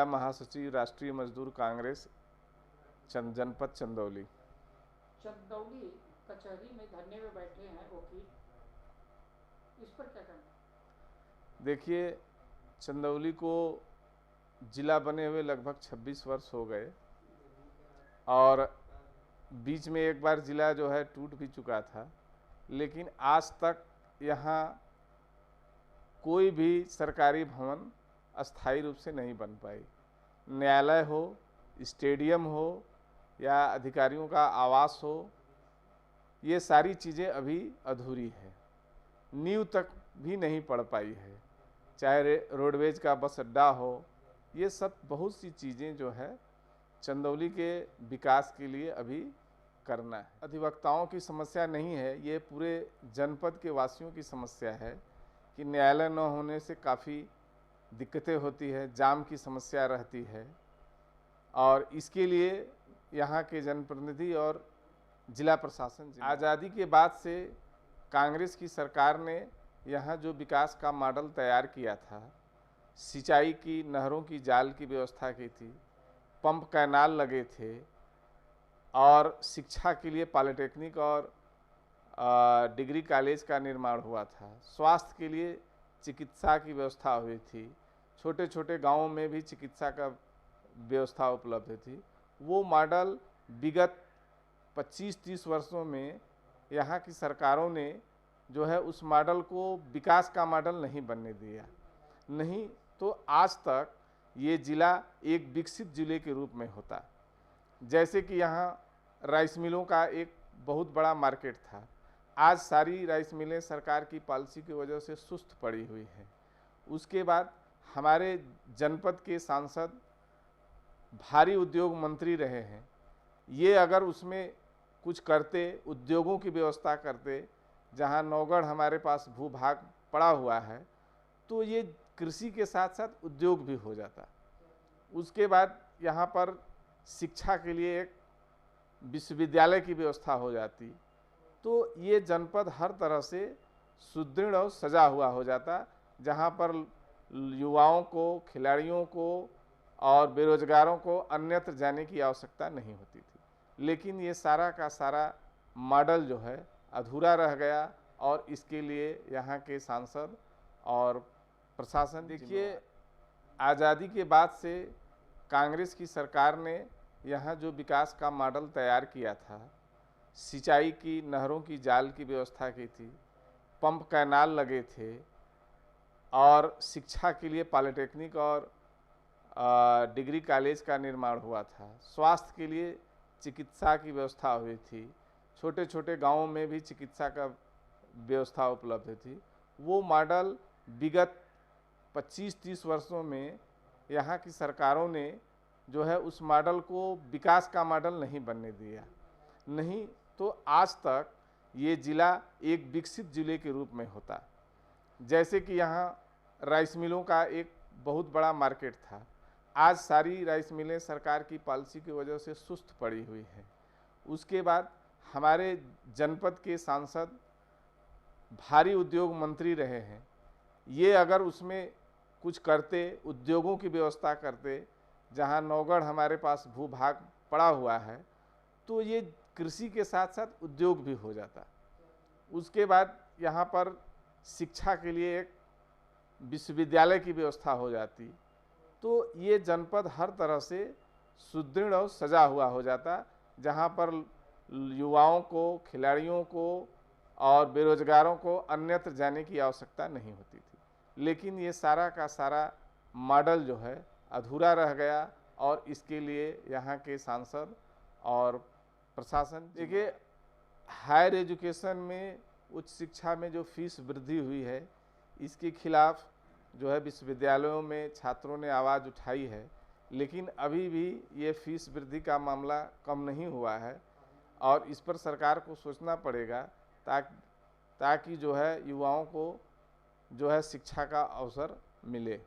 जिला महासचिव राष्ट्रीय मजदूर कांग्रेस जनपद चंदौली। चंदौली कचहरी में धरने में बैठे हैं वकील, इस पर क्या कहना? देखिए, चंदौली को जिला बने हुए लगभग 26 वर्ष हो गए और बीच में एक बार जिला जो है टूट भी चुका था, लेकिन आज तक यहाँ कोई भी सरकारी भवन अस्थायी रूप से नहीं बन पाई। न्यायालय हो, स्टेडियम हो या अधिकारियों का आवास हो, ये सारी चीज़ें अभी अधूरी है, नींव तक भी नहीं पड़ पाई है। चाहे रोडवेज का बस अड्डा हो, ये सब बहुत सी चीज़ें जो है चंदौली के विकास के लिए अभी करना है। अधिवक्ताओं की समस्या नहीं है, ये पूरे जनपद के वासियों की समस्या है कि न्यायालय न होने से काफ़ी दिक्कतें होती है, जाम की समस्या रहती है और इसके लिए यहाँ के जनप्रतिनिधि और जिला प्रशासन आज़ादी के बाद से कांग्रेस की सरकार ने यहाँ जो विकास का मॉडल तैयार किया था, सिंचाई की नहरों की जाल की व्यवस्था की थी, पंप कैनाल लगे थे और शिक्षा के लिए पॉलिटेक्निक और डिग्री कॉलेज का निर्माण हुआ था, स्वास्थ्य के लिए चिकित्सा की व्यवस्था हुई थी, छोटे छोटे गांवों में भी चिकित्सा का व्यवस्था उपलब्ध थी। वो मॉडल विगत 25-30 वर्षों में यहाँ की सरकारों ने जो है उस मॉडल को विकास का मॉडल नहीं बनने दिया। नहीं तो आज तक ये ज़िला एक विकसित ज़िले के रूप में होता। जैसे कि यहाँ राइस मिलों का एक बहुत बड़ा मार्केट था, आज सारी राइस मिलें सरकार की पॉलिसी की वजह से सुस्त पड़ी हुई हैं। उसके बाद हमारे जनपद के सांसद भारी उद्योग मंत्री रहे हैं, ये अगर उसमें कुछ करते, उद्योगों की व्यवस्था करते, जहाँ नौगढ़ हमारे पास भूभाग पड़ा हुआ है, तो ये कृषि के साथ साथ उद्योग भी हो जाता। उसके बाद यहाँ पर शिक्षा के लिए एक विश्वविद्यालय की व्यवस्था हो जाती, तो ये जनपद हर तरह से सुदृढ़ और सजा हुआ हो जाता, जहाँ पर युवाओं को, खिलाड़ियों को और बेरोजगारों को अन्यत्र जाने की आवश्यकता नहीं होती थी। लेकिन ये सारा का सारा मॉडल जो है अधूरा रह गया और इसके लिए यहाँ के सांसद और प्रशासन, देखिए, आज़ादी के बाद से कांग्रेस की सरकार ने यहाँ जो विकास का मॉडल तैयार किया था, सिंचाई की नहरों की जाल की व्यवस्था की थी, पंप कैनाल लगे थे और शिक्षा के लिए पॉलिटेक्निक और डिग्री कॉलेज का निर्माण हुआ था, स्वास्थ्य के लिए चिकित्सा की व्यवस्था हुई थी, छोटे छोटे गांवों में भी चिकित्सा का व्यवस्था उपलब्ध थी। वो मॉडल विगत 25-30 वर्षों में यहाँ की सरकारों ने जो है उस मॉडल को विकास का मॉडल नहीं बनने दिया। नहीं तो आज तक ये ज़िला एक विकसित ज़िले के रूप में होता। जैसे कि यहाँ राइस मिलों का एक बहुत बड़ा मार्केट था, आज सारी राइस मिलें सरकार की पॉलिसी की वजह से सुस्त पड़ी हुई हैं। उसके बाद हमारे जनपद के सांसद भारी उद्योग मंत्री रहे हैं, ये अगर उसमें कुछ करते, उद्योगों की व्यवस्था करते, जहाँ नौगढ़ हमारे पास भूभाग पड़ा हुआ है, तो ये कृषि के साथ साथ उद्योग भी हो जाता। उसके बाद यहाँ पर शिक्षा के लिए एक विश्वविद्यालय की व्यवस्था हो जाती, तो ये जनपद हर तरह से सुदृढ़ और सजा हुआ हो जाता, जहाँ पर युवाओं को, खिलाड़ियों को और बेरोजगारों को अन्यत्र जाने की आवश्यकता नहीं होती थी। लेकिन ये सारा का सारा मॉडल जो है अधूरा रह गया और इसके लिए यहाँ के सांसद और प्रशासन, देखिए, हायर एजुकेशन में, उच्च शिक्षा में जो फीस वृद्धि हुई है, इसके खिलाफ जो है विश्वविद्यालयों में छात्रों ने आवाज़ उठाई है, लेकिन अभी भी ये फीस वृद्धि का मामला कम नहीं हुआ है और इस पर सरकार को सोचना पड़ेगा ताकि जो है युवाओं को जो है शिक्षा का अवसर मिले।